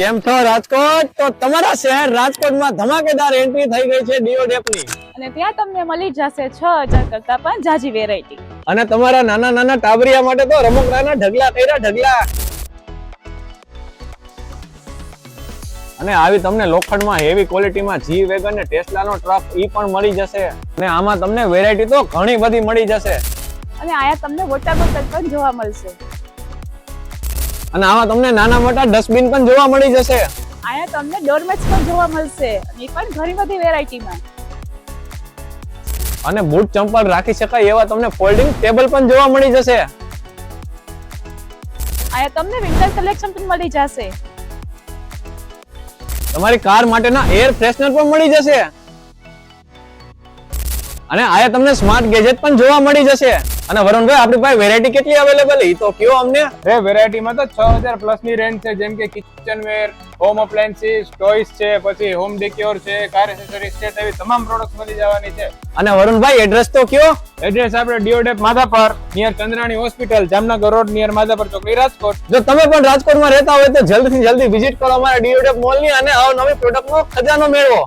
કેમ છો રાજકોટ? તો તમારા શહેર રાજકોટમાં ધમાકેદાર એન્ટ્રી થઈ ગઈ છે ડીઓડેપની અને ત્યાં તમને મળી જશે 6000 કરતા પણ જાજી વેરાયટી. અને તમારા નાના નાના ટાબરિયા માટે તો રમકડાના ઢગલા કર્યા ઢગલા. અને આવી તમને લોખંડમાં હેવી ક્વોલિટીમાં જી વેગન ને ટેસ્લાનો ટ્રક ઈ પણ મળી જશે. અને આમાં તમને વેરાયટી તો ઘણી બધી મળી જશે. અને આયા તમને વોટર બોટલ પણ જોવા મળશે. અને આમાં તમને નાના મોટા ડસ્ટબિન પણ જોવા મળી જશે. આયા તમને ડોરમેટ્સ પણ જોવા મળશે અને એ પણ ઘણી બધી વેરાયટીમાં. અને બૂટ ચંપલ રાખી શકાય એવા તમને ફોલ્ડિંગ ટેબલ પણ જોવા મળી જશે. આયા તમને વિન્ટર કલેક્શન પણ મળી જશે. તમારી કાર માટેના એર ફ્રેશનર પણ મળી જશે. અને આયા તમને સ્માર્ટ ગેજેટ પણ જોવા મળી જશે. અને વરુણભાઈ આપણી પાસે વેરાયટી કેટલી અવેલેબલ ઈ તો કયો અમને. વેરાયટીમાં તો 6000 પ્લસ ની રેન્જ છે, જેમ કે કિચનવેર, હોમ અપ્લાયન્સીસ, ટોયસ છે, પછી હોમ ડેકોર છે, કાર એસેસરીઝ છે, એવી તમામ પ્રોડક્ટ્સ મળી જવાની છે. અને વરુણભાઈ એડ્રેસ તો કયો? એડ્રેસ આપણે ડીઓડેપ Madhapar near Chandrani hospital, Jamnagar road near Madhapar ચોકડી, રાજકોટ. જો તમે પણ રાજકોટમાં રહેતા હોય તો જલ્દીથી જલ્દી વિઝિટ કરો અમારા ડીઓડેપ મોલની અને અવનવી પ્રોડક્ટનો ખજાનો મેળવો.